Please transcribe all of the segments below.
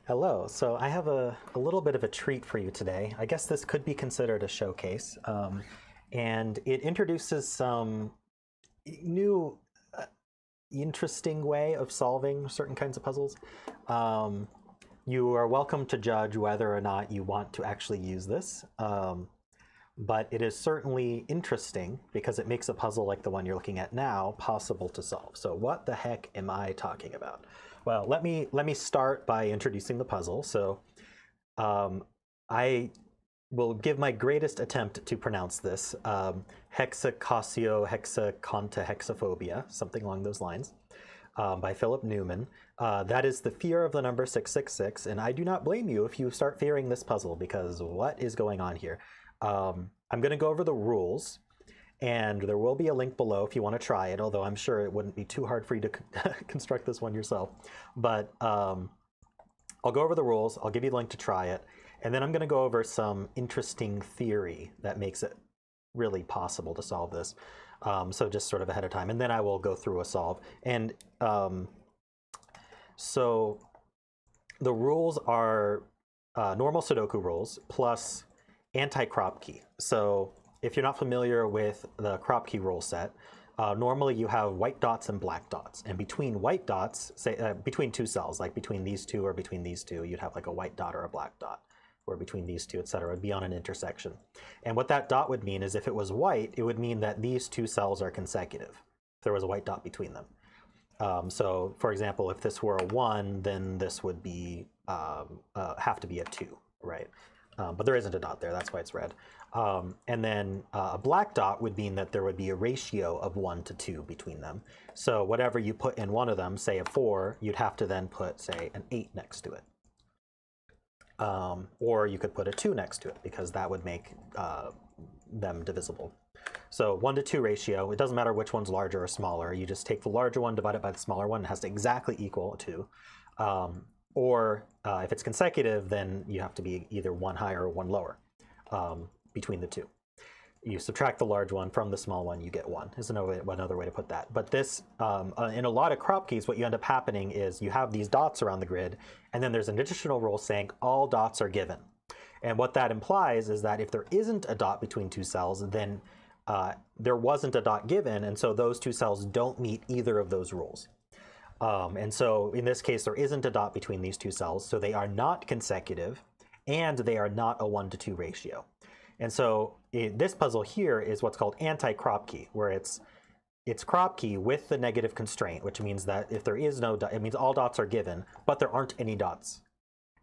Hello. So I have a little bit of a treat for you today. I guess this could be considered a showcase. And it introduces some new, interesting way of solving certain kinds of puzzles. You are welcome to judge whether or not you want to actually use this. But it is certainly interesting because it makes a puzzle like the one you're looking at now possible to solve. So what the heck am I talking about? Well, let me start by introducing the puzzle. So I will give my greatest attempt to pronounce this. Hexakosioihexekontahexaphobia, something along those lines, by Philip Newman. That is the fear of the number 666, and I do not blame you if you start fearing this puzzle, because what is going on here? I'm going to go over the rules, and there will be a link below if you want to try it, although I'm sure it wouldn't be too hard for you to construct this one yourself. But I'll go over the rules, I'll give you the link to try it, and then I'm going to go over some interesting theory that makes it really possible to solve this. So just sort of ahead of time, and then I will go through a solve. And so the rules are normal Sudoku rules plus Anti-Kropki. So if you're not familiar with the Kropki rule set, normally you have white dots and black dots. And between white dots, say between two cells, like between these two or between these two, you'd have like a white dot or a black dot, or between these two, etc. It'd be on an intersection. And what that dot would mean is if it was white, it would mean that these two cells are consecutive, if there was a white dot between them. So for example, if this were a 1, then this would be have to be a 2, right? But there isn't a dot there, that's why it's red. And then a black dot would mean that there would be a ratio of 1 to 2 between them. So whatever you put in one of them, say a 4, you'd have to then put, say, an 8 next to it. Or you could put a 2 next to it, because that would make them divisible. So 1 to 2 ratio, it doesn't matter which one's larger or smaller, you just take the larger one, divide it by the smaller one, it has to exactly equal 2. Or if it's consecutive, then you have to be either one higher or one lower between the two. You subtract the large one from the small one, you get 1, is another way to put that. But this, in a lot of Kropkis, what you end up happening is you have these dots around the grid, and then there's an additional rule saying all dots are given. And what that implies is that if there isn't a dot between two cells, then there wasn't a dot given, and so those two cells don't meet either of those rules. And so in this case, there isn't a dot between these two cells, so they are not consecutive, and they are not a 1 to 2 ratio. And so this puzzle here is what's called Anti-Kropki, where it's Kropki with the negative constraint, which means that if there is no dot, it means all dots are given, but there aren't any dots.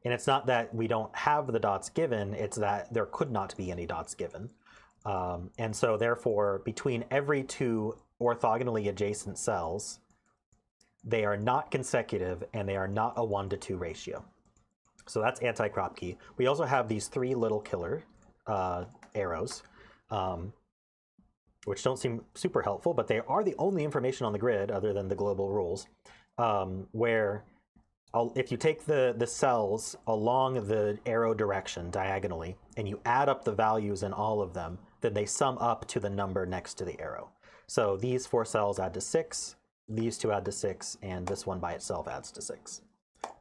And it's not that we don't have the dots given, it's that there could not be any dots given. And so therefore, between every two orthogonally adjacent cells, they are not consecutive, and they are not a 1 to 2 ratio. So that's Anti-Kropki. We also have these 3 little killer arrows, which don't seem super helpful, but they are the only information on the grid other than the global rules, where if you take the cells along the arrow direction diagonally, and you add up the values in all of them, then they sum up to the number next to the arrow. So these 4 cells add to 6, these 2 add to 6, and this one by itself adds to 6.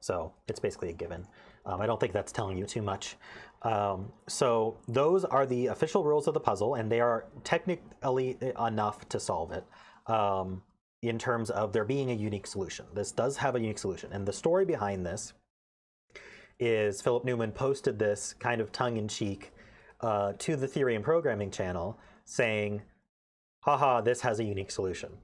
So it's basically a given. I don't think that's telling you too much. So those are the official rules of the puzzle, and they are technically enough to solve it in terms of there being a unique solution. This does have a unique solution, and the story behind this is Philip Newman posted this kind of tongue-in-cheek to the Theory and Programming channel saying, haha, this has a unique solution.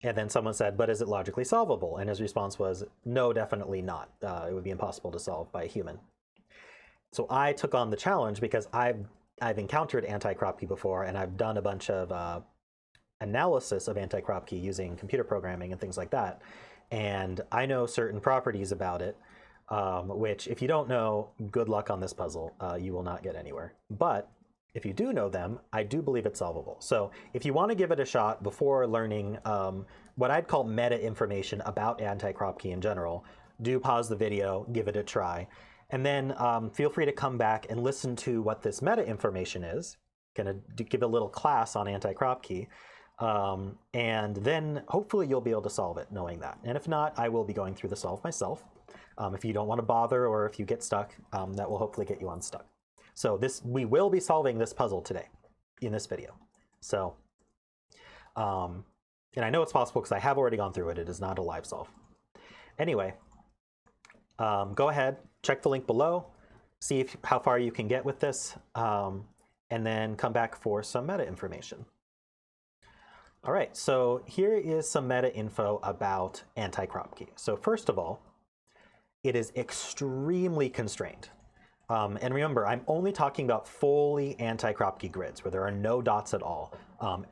And then someone said, but is it logically solvable? And his response was, no, definitely not. It would be impossible to solve by a human. So I took on the challenge because I've encountered Anti-Kropki before, and I've done a bunch of analysis of Anti-Kropki using computer programming and things like that. And I know certain properties about it, which if you don't know, good luck on this puzzle. You will not get anywhere. But if you do know them, I do believe it's solvable. So if you want to give it a shot before learning what I'd call meta information about Anti-Kropki in general, do pause the video, give it a try. And then feel free to come back and listen to what this meta information is. Gonna give a little class on Anti-Kropki. And then hopefully you'll be able to solve it knowing that. And if not, I will be going through the solve myself. if you don't want to bother, or if you get stuck, that will hopefully get you unstuck. So we will be solving this puzzle today in this video. So, and I know it's possible because I have already gone through it. It is not a live solve. Anyway, go ahead, check the link below, see how far you can get with this, and then come back for some meta information. All right, so here is some meta info about Anti-Kropki. So first of all, it is extremely constrained. And remember, I'm only talking about fully Anti-Kropki grids where there are no dots at all,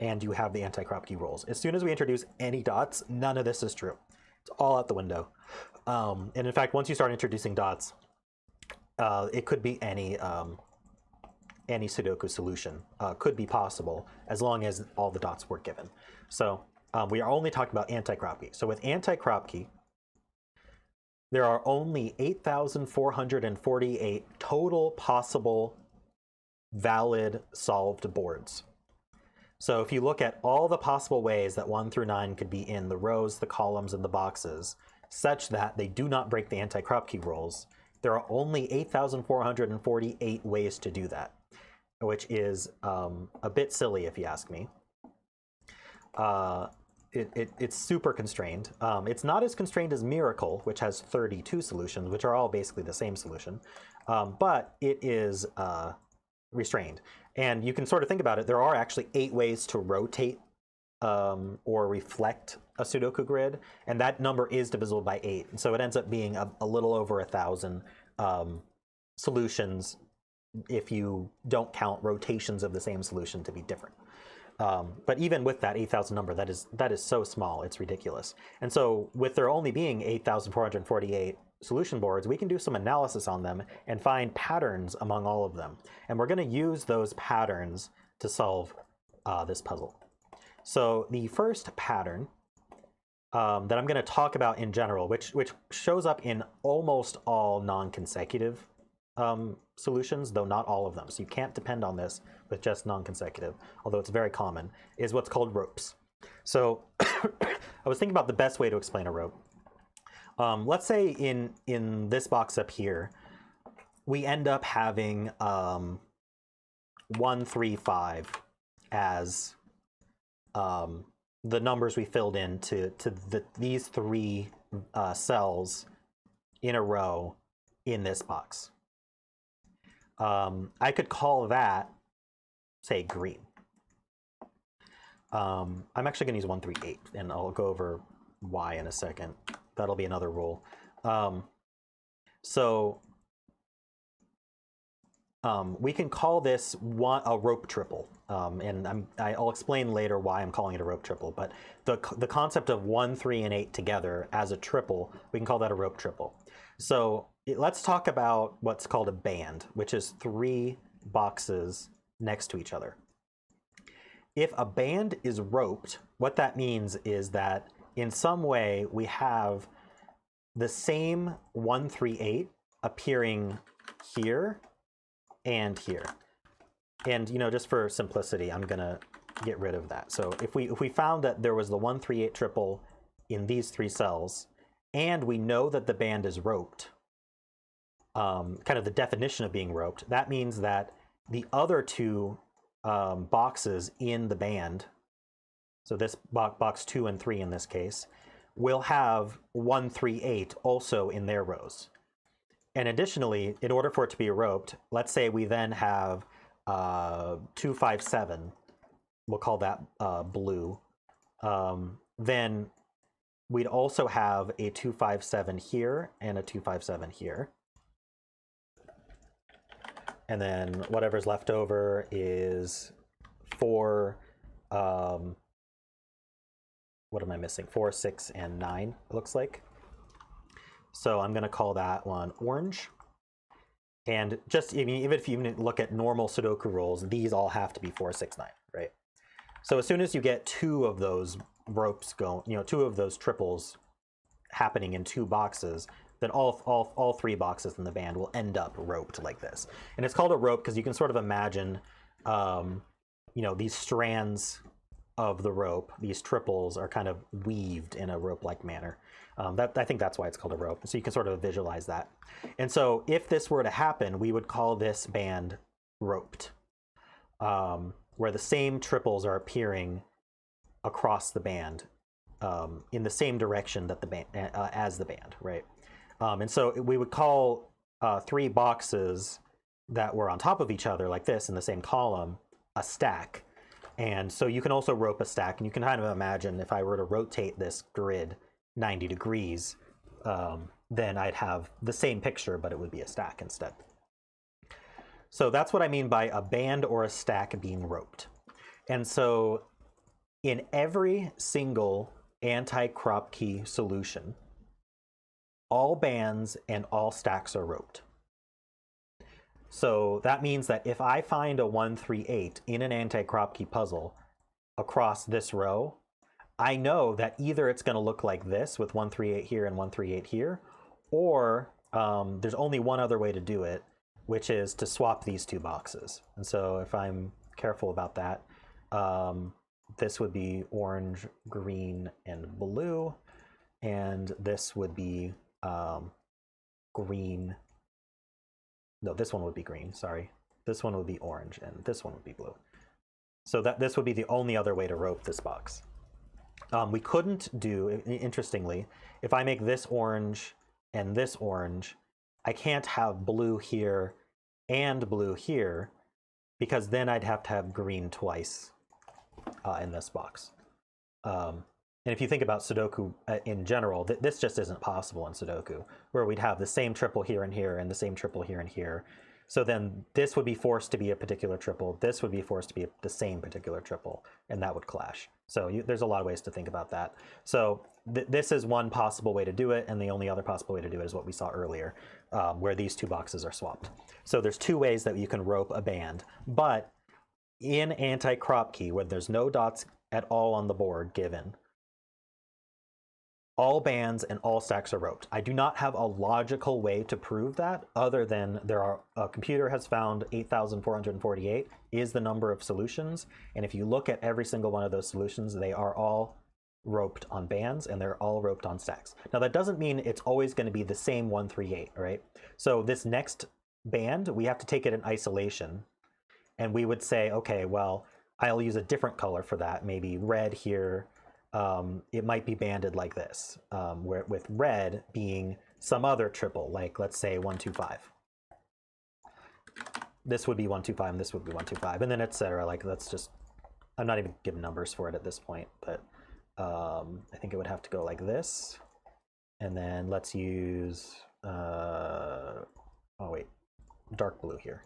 and you have the Anti-Kropki rules. As soon as we introduce any dots, none of this is true. It's all out the window. And in fact, once you start introducing dots, it could be any Sudoku solution could be possible as long as all the dots were given. So we are only talking about Anti-Kropki. So with Anti-Kropki, there are only 8,448 total possible valid solved boards. So if you look at all the possible ways that 1 through 9 could be in the rows, the columns, and the boxes, such that they do not break the Anti-Kropki rules, there are only 8,448 ways to do that, which is a bit silly if you ask me. It's super constrained. It's not as constrained as Miracle, which has 32 solutions, which are all basically the same solution, but it is restrained. And you can sort of think about it, there are actually 8 ways to rotate or reflect a Sudoku grid, and that number is divisible by 8. And so it ends up being a little over 1,000 solutions if you don't count rotations of the same solution to be different. But even with that 8,000 number, that is so small, it's ridiculous. And so with there only being 8,448 solution boards, we can do some analysis on them and find patterns among all of them. And we're going to use those patterns to solve this puzzle. So the first pattern that I'm going to talk about in general, which shows up in almost all non-consecutive solutions, though not all of them. So you can't depend on this with just non-consecutive, although it's very common, is what's called ropes. So I was thinking about the best way to explain a rope. Let's say in this box up here, we end up having 1, 3, 5 as the numbers we filled in to these 3 cells in a row in this box. I could call that, say, green. I'm actually going to use 1, 3, 8, and I'll go over why in a second. That'll be another rule. We can call this a rope triple, and I'll explain later why I'm calling it a rope triple. But the concept of 1, 3, and 8 together as a triple, we can call that a rope triple. So let's talk about what's called a band, which is 3 boxes next to each other. If a band is roped, what that means is that in some way we have the same 1, 3, 8 appearing here and here. And just for simplicity, I'm gonna get rid of that. So if we found that there was the 1, 3, 8 triple in these 3 cells, and we know that the band is roped, kind of the definition of being roped, that means that the other 2 boxes in the band, so this box 2 and 3 in this case, will have 1, 3, 8 also in their rows. And additionally, in order for it to be roped, let's say we then have 2, 5, 7, we'll call that blue, then we'd also have a 2, 5, 7 here and a 2, 5, 7 here. And then whatever's left over is 4, what am I missing? 4, 6, and 9, it looks like. So I'm going to call that one orange. And just, even if you look at normal Sudoku rules, these all have to be 4, 6, 9, right? So as soon as you get 2 of those ropes going, 2 of those triples happening in 2 boxes, then all 3 boxes in the band will end up roped like this. And it's called a rope because you can sort of imagine, these strands of the rope, these triples are kind of weaved in a rope-like manner. I think that's why it's called a rope. So you can sort of visualize that. And so if this were to happen, we would call this band roped, where the same triples are appearing across the band in the same direction that the band as the band, right? And so we would call 3 boxes that were on top of each other like this in the same column a stack. And so you can also rope a stack, and you can kind of imagine if I were to rotate this grid 90 degrees, then I'd have the same picture, but it would be a stack instead. So that's what I mean by a band or a stack being roped. And so in every single Anti-Kropki solution, all bands and all stacks are roped. So that means that if I find a 1, 3, 8 in an Anti-Kropki puzzle across this row, I know that either it's going to look like this with 1, 3, 8 here and 1, 3, 8 here, or there's only one other way to do it, which is to swap these 2 boxes. And so if I'm careful about that, this would be orange, green, and blue, and this would be green. No, this one would be green, sorry. This one would be orange, and this one would be blue. So this would be the only other way to rope this box. We couldn't do, interestingly, if I make this orange and this orange, I can't have blue here and blue here, because then I'd have to have green twice in this box. And if you think about Sudoku in general, this just isn't possible in Sudoku, where we'd have the same triple here and here and the same triple here and here. So then this would be forced to be a particular triple. This would be forced to be the same particular triple, and that would clash. So there's a lot of ways to think about that. So this is one possible way to do it, and the only other possible way to do it is what we saw earlier, where these 2 boxes are swapped. So there's 2 ways that you can rope a band. But in Anti-Kropki, when there's no dots at all on the board given, all bands and all stacks are roped. I do not have a logical way to prove that other than a computer has found 8,448 is the number of solutions. And if you look at every single one of those solutions, they are all roped on bands and they're all roped on stacks. Now that doesn't mean it's always going to be the same 1, 3, 8, right? So this next band, we have to take it in isolation. And we would say, okay, well, I'll use a different color for that, maybe red here. It might be banded like this, with red being some other triple, like let's say 1, 2, 5. This would be 1, 2, 5, and this would be 1, 2, 5, and then etc. Like let's just, I'm not even giving numbers for it at this point, but I think it would have to go like this, and then let's use, oh wait, dark blue here.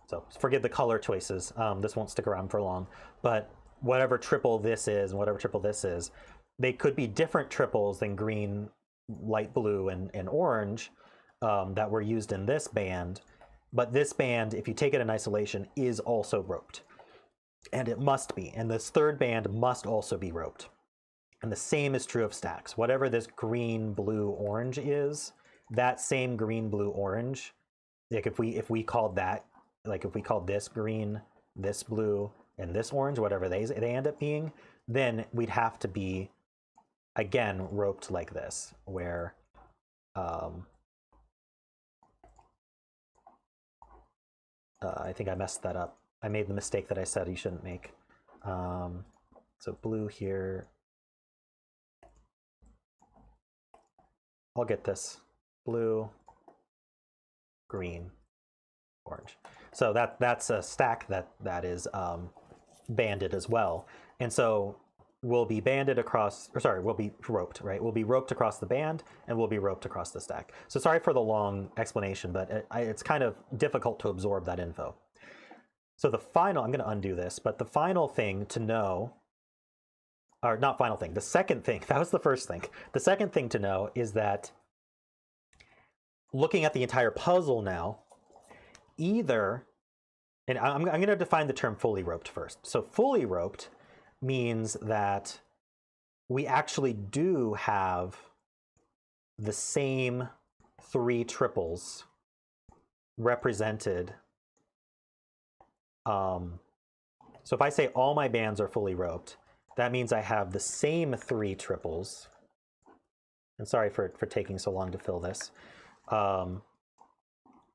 So forget the color choices. This won't stick around for long, but whatever triple this is and whatever triple this is, they could be different triples than green, light blue, and orange that were used in this band. But this band, if you take it in isolation, is also roped. And it must be. And this third band must also be roped. And the same is true of stacks. Whatever this green, blue, orange is, that same green, blue, orange, like if we called that, like if we called this green, this blue, and this orange, whatever they end up being, then we'd have to be, again, roped like this, where I think I messed that up. I made the mistake that I said you shouldn't make. So blue here. I'll get this. Blue, green, orange. So that's a stack that is banded as well. And so we'll be banded across, or sorry, we'll be roped, right? We'll be roped across the band and we'll be roped across the stack. So sorry for the long explanation, but it's kind of difficult to absorb that info. So the final, I'm going to undo this, but the final thing to know, or not final thing, the second thing, that was the first thing. The second thing to know is that looking at the entire puzzle now, either, and I'm going to define the term fully roped first. So fully roped means that we actually do have the same 3 triples represented So if I say all my bands are fully roped, that means I have the same 3 triples. And sorry for taking so long to fill this.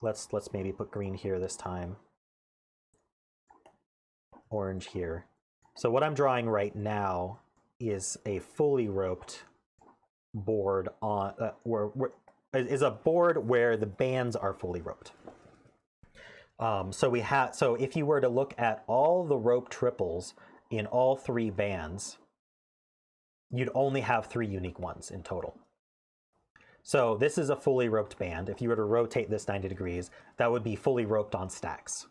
Let's maybe put green here this time. Orange here. So what I'm drawing right now is a fully roped board on is a board where the bands are fully roped. So if you were to look at all the rope triples in all 3 bands, you'd only have 3 unique ones in total. So this is a fully roped band. If you were to rotate this 90 degrees, that would be fully roped on stacks.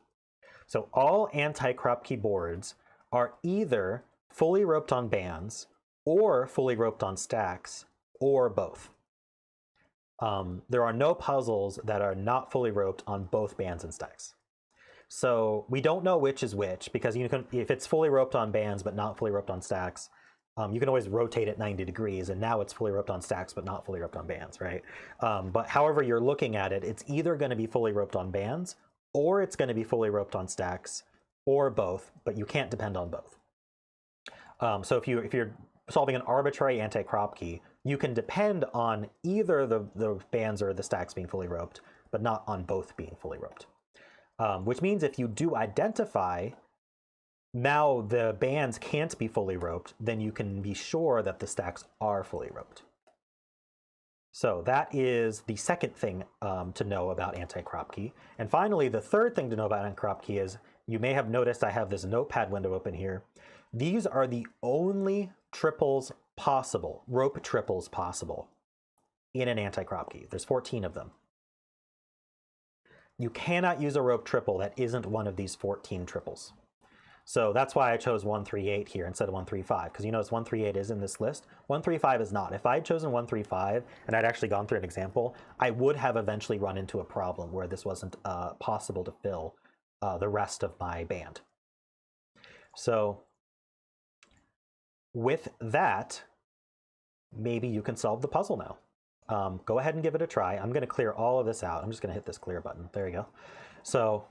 So all Anti-Kropki boards are either fully roped on bands or fully roped on stacks, or both. There are no puzzles that are not fully roped on both bands and stacks. So we don't know which is which, because if it's fully roped on bands but not fully roped on stacks, you can always rotate it 90 degrees, and now it's fully roped on stacks but not fully roped on bands, right? But however you're looking at it, it's either going to be fully roped on bands, or it's going to be fully roped on stacks, or both, but you can't depend on both. So if you're solving an arbitrary Anti-Kropki, you can depend on either the bands or the stacks being fully roped, but not on both being fully roped. Which means if you do identify now the bands can't be fully roped, then you can be sure that the stacks are fully roped. So that is the second thing to know about Anti-Kropki. And finally, the third thing to know about Anti-Kropki is, you may have noticed I have this notepad window open here. These are the only triples possible, rope triples possible in an Anti-Kropki. There's 14 of them. You cannot use a rope triple that isn't one of these 14 triples. So that's why I chose 138 here instead of 135, because you notice 138 is in this list. 135 is not. If I had chosen 135 and I'd actually gone through an example, I would have eventually run into a problem where this wasn't possible to fill the rest of my band. So with that, maybe you can solve the puzzle now. Go ahead and give it a try. I'm going to clear all of this out. I'm just going to hit this clear button. There you go. So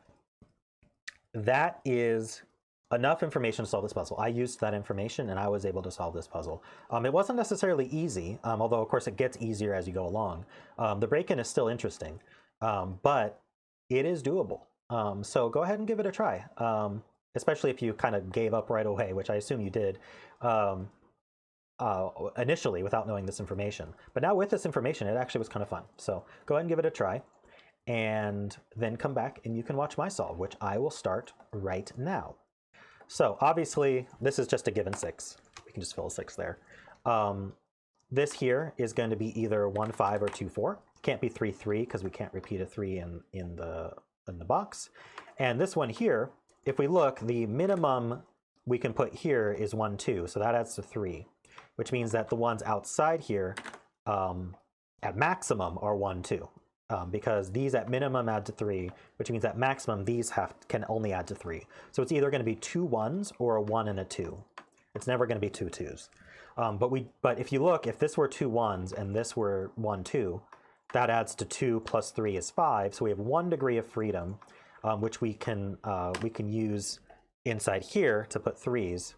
that is enough information to solve this puzzle. I used that information and I was able to solve this puzzle. It wasn't necessarily easy, although of course it gets easier as you go along. The break-in is still interesting, but it is doable. So go ahead and give it a try, especially if you kind of gave up right away, which I assume you did. Initially without knowing this information. But now with this information, it actually was kind of fun. So go ahead and give it a try, and then come back and you can watch my solve, which I will start right now. So obviously this is just a given 6. We can just fill a 6 there. This here is going to be either 1, 5 or 2, 4. Can't be 3, 3 because we can't repeat a 3 in the box. And this one here, if we look, the minimum we can put here is 1, 2. So that adds to 3. Which means that the ones outside here at maximum are 1, 2, because these at minimum add to 3, which means at maximum these can only add to 3. So it's either going to be 2 1s or a 1 and a 2. It's never going to be 2 2s. But if you look, if this were 2 1s and this were 1 2, that adds to 2 plus 3 is 5. So we have 1 degree of freedom, which we can use inside here to put 3s.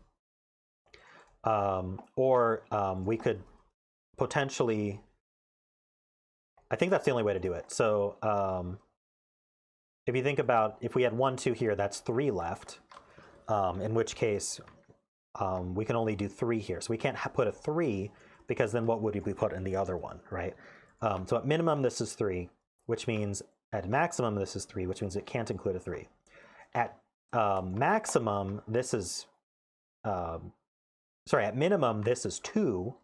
Or we could potentially, I think that's the only way to do it. So if you think about, if we had 1, 2 here, that's 3 left, in which case we can only do 3 here. So we can't put a 3, because then what would we put in the other one, right? So at minimum, this is 3, which means at maximum, this is 3, which means it can't include a 3. At maximum, this is... Sorry, at minimum, this is 2,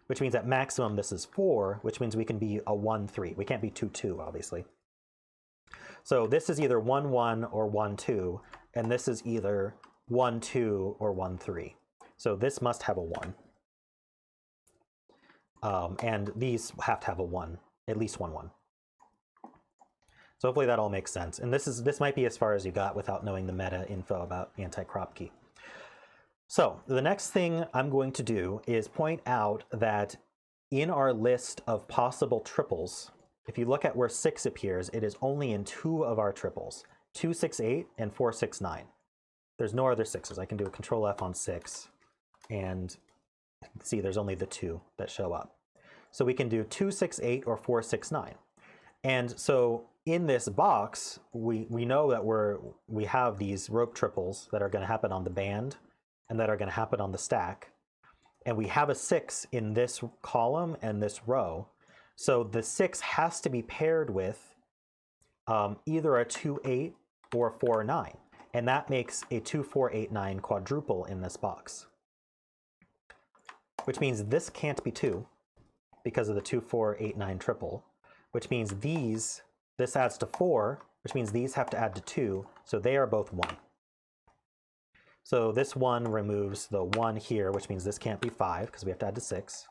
which means at maximum, this is 4, which means we can be a 1, 3. We can't be 2, 2, obviously. So this is either 1, 1 or 1, 2, and this is either 1, 2 or 1, 3. So this must have a 1. And these have to have a 1, at least 1, 1. So hopefully that all makes sense. And this might be as far as you got without knowing the meta info about Anti-Kropki. So the next thing I'm going to do is point out that in our list of possible triples, if you look at where 6 appears, it is only in 2 of our triples, 2, 6, 8 and 4, 6, 9. there's no other 6s. I can do a Control F on 6, and see there's only the 2 that show up. So we can do 2, 6, 8 or 4, 6, 9. And so in this box, we know that we have these rope triples that are going to happen on the band and that are going to happen on the stack. And we have a 6 in this column and this row. So the 6 has to be paired with either a 2, 8 or 4, 9. And that makes a 2, 4, 8, 9 quadruple in this box. Which means this can't be 2 because of the 2, 4, 8, 9 triple. Which means this adds to 4, which means these have to add to 2. So they are both 1. So this 1 removes the 1 here, which means this can't be 5 because we have to add to 6.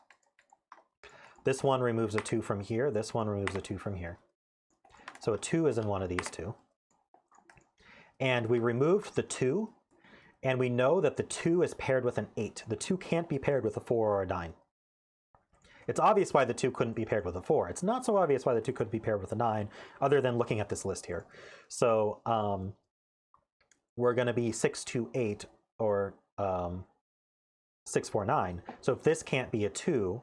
This 1 removes a 2 from here. This 1 removes a 2 from here. So a 2 is in one of these two. And we removed the 2, and we know that the 2 is paired with an 8. The 2 can't be paired with a 4 or a 9. It's obvious why the 2 couldn't be paired with a 4. It's not so obvious why the 2 couldn't be paired with a 9, other than looking at this list here. So we're going to be 6, 2, 8 or 6, 4, 9. So if this can't be a 2,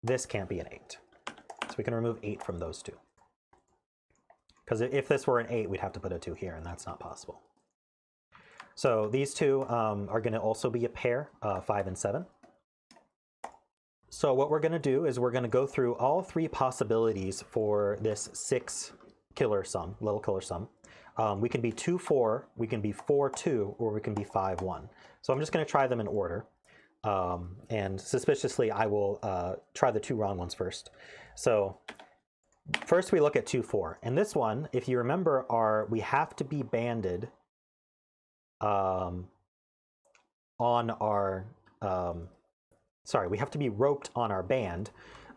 this can't be an 8. So we can remove 8 from those two. Because if this were an 8, we'd have to put a 2 here, and that's not possible. So these two are going to also be a pair, 5 and 7. So what we're going to do is we're going to go through all 3 possibilities for this 6 killer sum, little killer sum. We can be 2, 4, we can be 4, 2, or we can be 5, 1. So I'm just going to try them in order. And suspiciously, I will try the 2 wrong ones first. So first we look at 2, 4. And this one, if you remember, we have to be banded on our... sorry, we have to be roped on our band.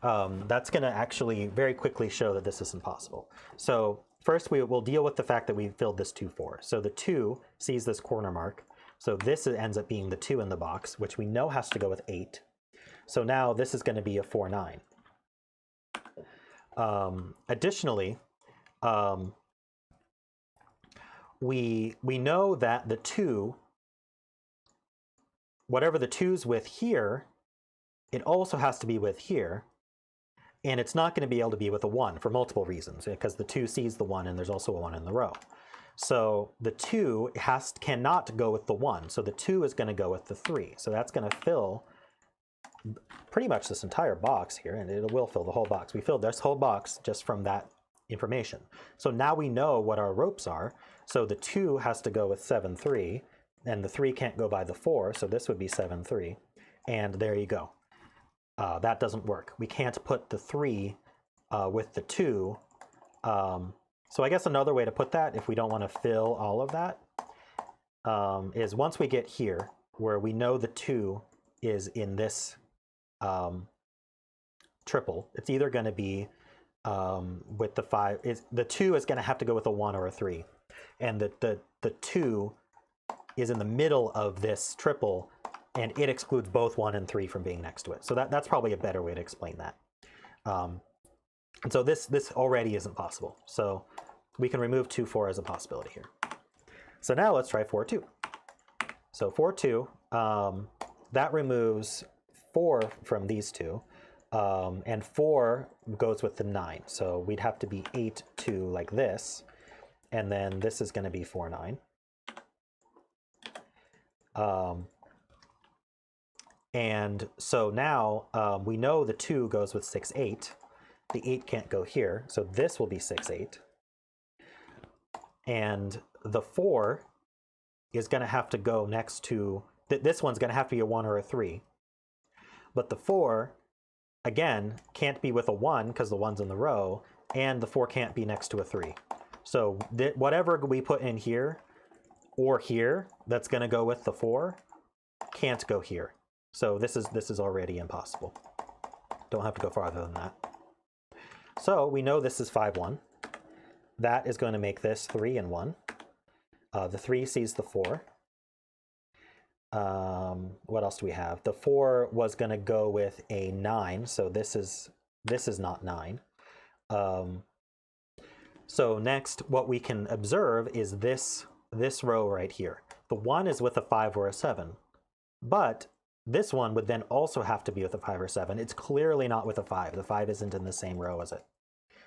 That's going to actually very quickly show that this isn't possible. So first we will deal with the fact that we filled this 2, 4. So the 2 sees this corner mark. So this ends up being the 2 in the box, which we know has to go with 8. So now this is going to be a 4, 9. Additionally, we know that the 2, whatever the 2's with here, it also has to be with here, and it's not going to be able to be with a 1 for multiple reasons, because the 2 sees the 1 and there's also a 1 in the row. So the 2 cannot go with the 1, so the 2 is going to go with the 3. So that's going to fill pretty much this entire box here, and it will fill the whole box. We filled this whole box just from that information. So now we know what our ropes are. So the 2 has to go with 7, 3, and the 3 can't go by the 4, so this would be 7, 3. And there you go. That doesn't work. We can't put the 3 with the 2. So I guess another way to put that, if we don't want to fill all of that, is once we get here, where we know the 2 is in this triple, it's either going to be with the 5, the 2 is going to have to go with a 1 or a 3. And the 2 is in the middle of this triple, and it excludes both 1 and 3 from being next to it. So that's probably a better way to explain that. And so this already isn't possible. So we can remove 2, 4 as a possibility here. So now let's try 4, 2. So 4, 2, that removes 4 from these two. And 4 goes with the 9. So we'd have to be 8, 2 like this. And then this is going to be 4, 9. And so now we know the 2 goes with 6, 8. The 8 can't go here, so this will be 6, 8. And the 4 is going to have to go next to... this one's going to have to be a 1 or a 3. But the 4, again, can't be with a 1 because the 1's in the row, and the 4 can't be next to a 3. So whatever we put in here or here that's going to go with the 4 can't go here. So this is already impossible. Don't have to go farther than that. So we know this is 5, 1. That is going to make this 3 and 1. The 3 sees the 4. What else do we have? The 4 was going to go with a 9, so this is not 9. So next, what we can observe is this row right here. the 1 is with a 5 or a 7. But this one would then also have to be with a 5 or 7. It's clearly not with a 5. The 5 isn't in the same row as it.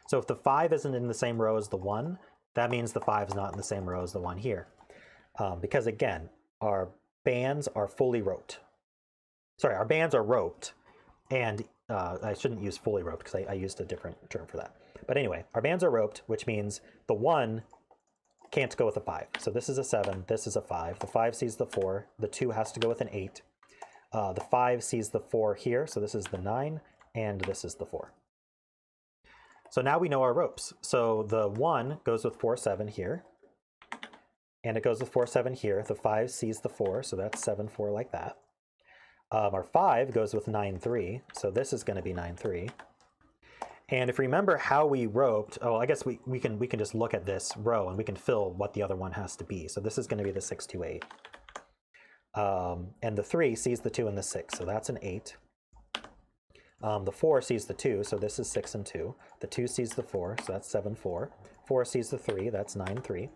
So if the 5 isn't in the same row as the 1, that means the 5 is not in the same row as the 1 here. Because again, our bands are fully roped. Sorry, our bands are roped. And I shouldn't use fully roped because I used a different term for that. But anyway, our bands are roped, which means the 1 can't go with a 5. So this is a 7, this is a 5. The 5 sees the 4, the 2 has to go with an 8. The 5 sees the 4 here, so this is the 9, and this is the 4. So now we know our ropes. So the 1 goes with 4, 7 here, and it goes with 4, 7 here. The 5 sees the 4, so that's 7, 4 like that. Our 5 goes with 9, 3, so this is going to be 9, 3. And if you remember how we roped, oh, I guess we can just look at this row and we can fill what the other one has to be. So this is going to be the 6, 2, 8. And the 3 sees the 2 and the 6, so that's an 8. The 4 sees the 2, so this is 6 and 2. The 2 sees the 4, so that's 7, 4. 4 sees the 3, that's 9, 3.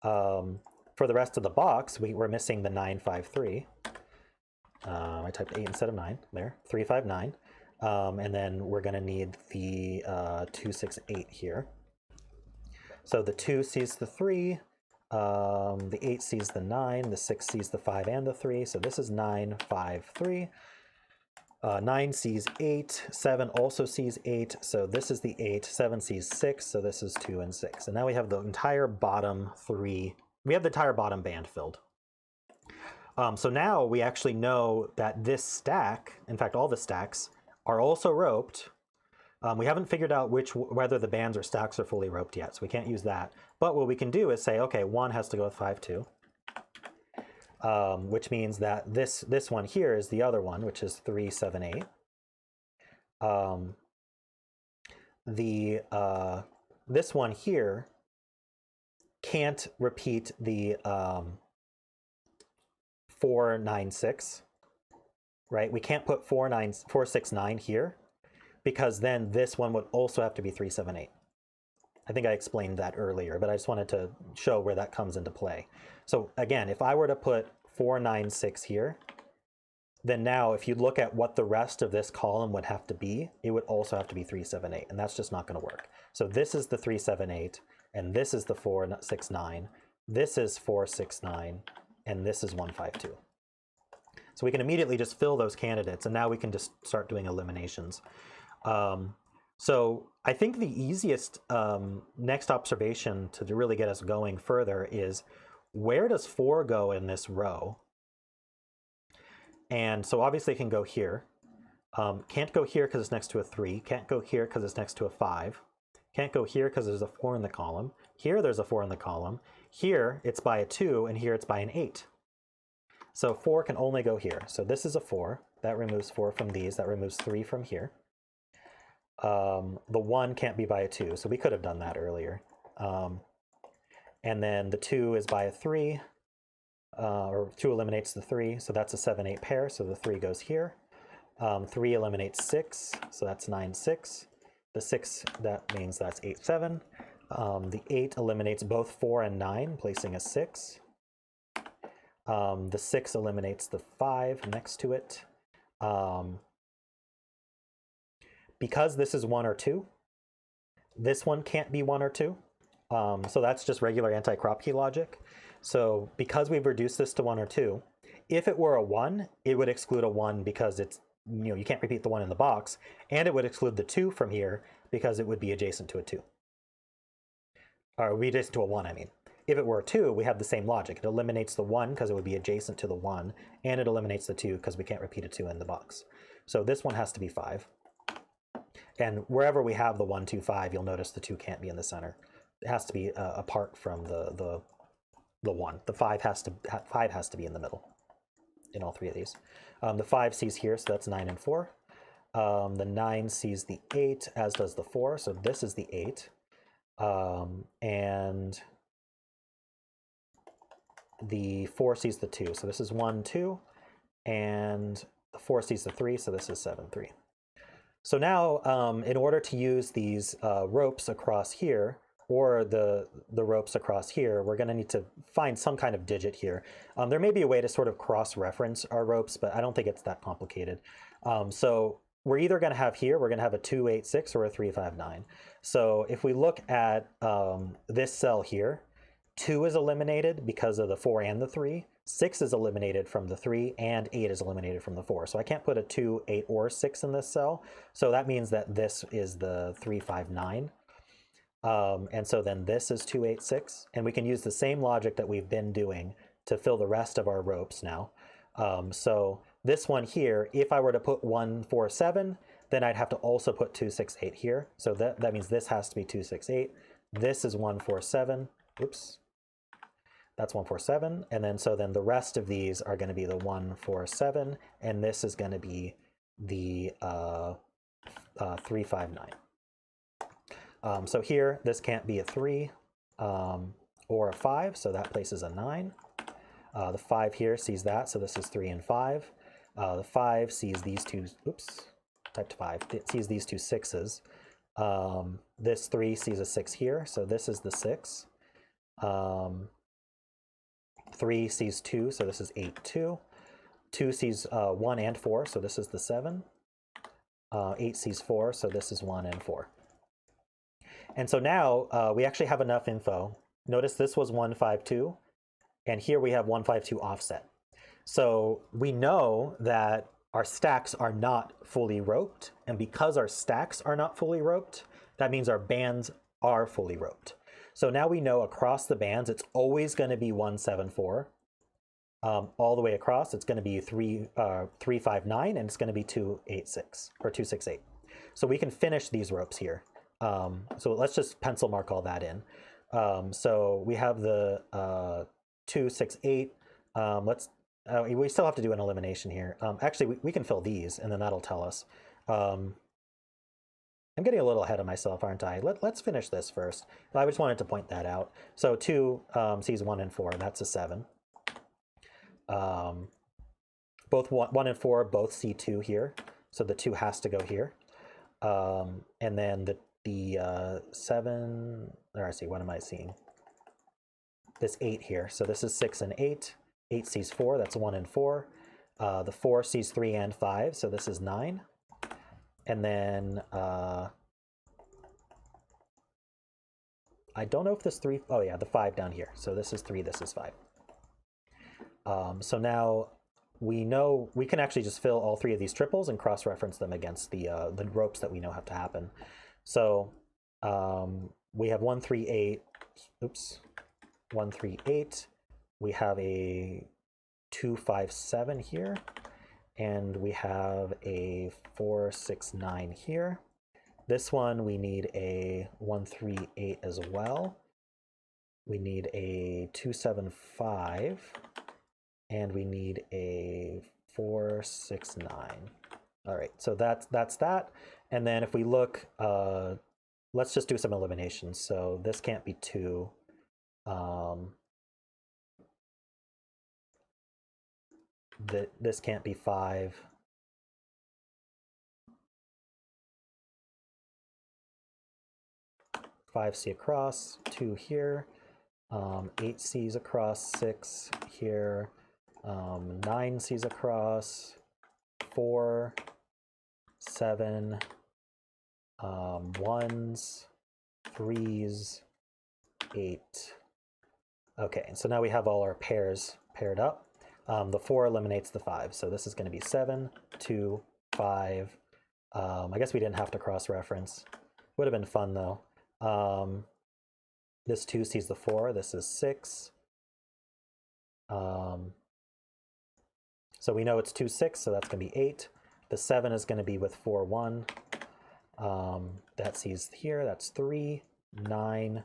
For the rest of the box, we're missing the 9, 5, 3. I typed 8 instead of 9, there, 3, 5, 9. And then we're going to need the 2, 6, 8 here. So the 2 sees the 3, the 8 sees the 9, the 6 sees the 5 and the 3, so this is 9, 5, 3. 9 sees 8, 7 also sees 8, so this is the 8, 7 sees 6, so this is 2 and 6. And now we have the entire bottom 3, we have the entire bottom band filled. So now we actually know that this stack, in fact all the stacks, are also roped. We haven't figured out whether the bands or stacks are fully roped yet, so we can't use that. But what we can do is say, okay, 1 has to go with 5, 2, which means that this one here is the other one, which is 3, 7, 8. This one here can't repeat the 4, 9, 6. Right? We can't put 4, 6, 9 here because then this one would also have to be 3, 7, 8. I think I explained that earlier, but I just wanted to show where that comes into play. So again, if I were to put 4, 9, 6 here, then now if you look at what the rest of this column would have to be, it would also have to be 3, 7, 8, and that's just not going to work. So this is the 3, 7, 8, and this is the 4, 6, 9. This is 4, 6, 9, and this is 1, 5, 2. So we can immediately just fill those candidates, and now we can just start doing eliminations. So I think the easiest next observation to really get us going further is, where does 4 go in this row? And so obviously it can go here. Can't go here because it's next to a 3. Can't go here because it's next to a 5. Can't go here because there's a 4 in the column. Here there's a 4 in the column. Here it's by a 2, and here it's by an 8. So 4 can only go here. So this is a 4. That removes 4 from these. That removes 3 from here. The 1 can't be by a 2, so we could have done that earlier. And then the 2 is by a 3, or 2 eliminates the 3, so that's a 7, 8 pair, so the 3 goes here. 3 eliminates 6, so that's 9, 6. The 6, that means that's 8, 7. The 8 eliminates both 4 and 9, placing a 6. The 6 eliminates the 5 next to it. Because this is 1 or 2, this one can't be 1 or 2. So that's just regular Anti-Kropki logic. So because we've reduced this to 1 or 2, if it were a 1, it would exclude a 1 because it's, you can't repeat the 1 in the box, and it would exclude the 2 from here because it would be adjacent to a 2. Or it would be adjacent to a 1, I mean. If it were a 2, we have the same logic. It eliminates the 1 because it would be adjacent to the 1, and it eliminates the 2 because we can't repeat a 2 in the box. So this one has to be 5. And wherever we have the 1, 2, 5, you'll notice the 2 can't be in the center. It has to be apart from the 1. The 5 has to be in the middle in all 3 of these. The 5 sees here, so that's 9 and 4. The 9 sees the 8, as does the 4, so this is the 8. And the 4 sees the 2, so this is 1, 2, and the 4 sees the 3, so this is 7, 3. So now, in order to use these ropes across here, or the ropes across here, we're going to need to find some kind of digit here. There may be a way to sort of cross-reference our ropes, but I don't think it's that complicated. So we're either going to have here, we're going to have a 286 or a 359. So if we look at this cell here, 2 is eliminated because of the 4 and the 3. 6 is eliminated from the 3, and 8 is eliminated from the 4. So I can't put a 2, 8, or 6 in this cell. So that means that this is the 359. And so then this is 286. And we can use the same logic that we've been doing to fill the rest of our ropes now. So this one here, if I were to put 147, then I'd have to also put 268 here. So that means this has to be 268. This is 147. Oops. That's 147. And then so then the rest of these are going to be the 147. And this is going to be the 359. So here, this can't be a 3 or a 5. So that places a 9. The 5 here sees that. So this is 3 and 5. The 5 sees these two, oops, typed 5. It sees these two 6s. This 3 sees a 6 here. So this is the 6. 3 sees 2, so this is 8, 2. 2 sees 1 and 4, so this is the 7. 8 sees 4, so this is 1 and 4. And so now we actually have enough info. Notice this was 152, and here we have 152 offset. So we know that our stacks are not fully roped, and because our stacks are not fully roped, that means our bands are fully roped. So now we know across the bands, it's always going to be 174. All the way across, it's going to be 359, and it's going to be 286 or 268. So we can finish these ropes here. So let's just pencil mark all that in. So we have the 268. We still have to do an elimination here. Actually, we can fill these, and then that'll tell us. I'm getting a little ahead of myself, aren't I? Let's finish this first. I just wanted to point that out. So 2 sees 1 and 4, and that's a 7. Both 1 and 4 both see 2 here, so the 2 has to go here. And then the 7, or I see, what am I seeing? This 8 here. So this is 6 and 8. 8 sees 4, that's 1 and 4. The 4 sees 3 and 5, so this is 9. And then I don't know if this 3, oh yeah, the 5 down here. So this is 3, this is 5. So now we know we can actually just fill all 3 of these triples and cross-reference them against the ropes that we know have to happen. So we have 138, oops, 138. We have a 257 here. And we have a 469 here. This one, we need a 138 as well. We need a 275, and we need a 469. All right, so that's that. And then if we look, let's just do some eliminations. So this can't be 2. This can't be 5. Five C across, 2 here, 8 C's across, 6 here, 9 C's across, 4, 7, 1s, 3s, 8. Okay, and so now we have all our pairs paired up. The 4 eliminates the 5, so this is going to be 7, 2, 5. I guess we didn't have to cross-reference. Would have been fun, though. This 2 sees the 4. This is 6. So we know it's 2, 6, so that's going to be 8. The 7 is going to be with 4, 1. That sees here, that's 3, 9,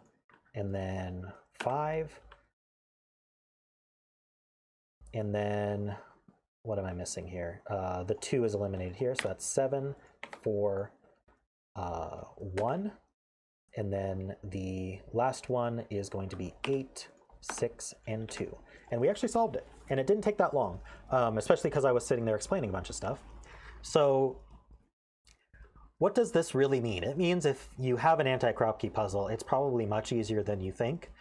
and then 5. And then, what am I missing here? The 2 is eliminated here, so that's 7, 4, 1. And then the last one is going to be 8, 6, and 2. And we actually solved it. And it didn't take that long, especially because I was sitting there explaining a bunch of stuff. So what does this really mean? It means if you have an Anti-Kropki puzzle, it's probably much easier than you think.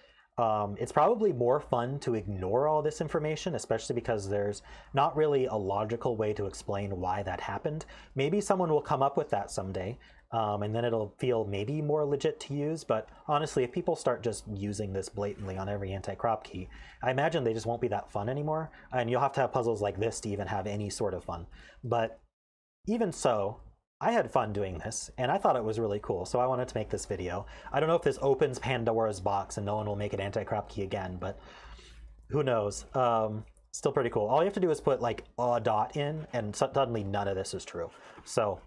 It's probably more fun to ignore all this information, especially because there's not really a logical way to explain why that happened. Maybe someone will come up with that someday, and then it'll feel maybe more legit to use. But honestly, if people start just using this blatantly on every Anti-Kropki, I imagine they just won't be that fun anymore. And you'll have to have puzzles like this to even have any sort of fun. But even so, I had fun doing this, and I thought it was really cool, so I wanted to make this video. I don't know if this opens Pandora's box and no one will make it Anti-Kropki again, but who knows. Still pretty cool. All you have to do is put like a dot in, and suddenly none of this is true. So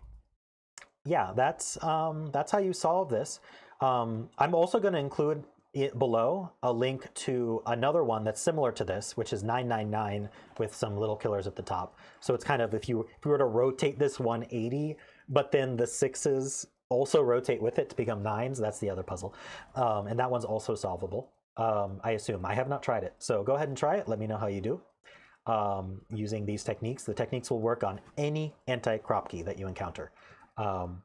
yeah, that's how you solve this. I'm also going to include below a link to another one that's similar to this, which is 999 with some little killers at the top. So it's kind of, if you were to rotate this 180, but then the 6s also rotate with it to become 9s, that's the other puzzle. And that one's also solvable, I assume. I have not tried it. So go ahead and try it. Let me know how you do using these techniques. The techniques will work on any Anti-Kropki that you encounter.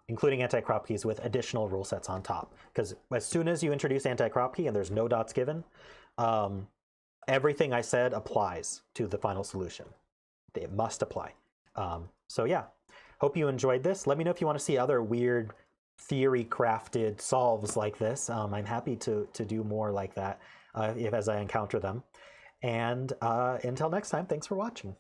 Including Anti-Kropkis with additional rule sets on top. Because as soon as you introduce Anti-Kropki and there's no dots given, everything I said applies to the final solution. It must apply. So yeah, hope you enjoyed this. Let me know if you want to see other weird theory-crafted solves like this. I'm happy to do more like that as I encounter them. And until next time, thanks for watching.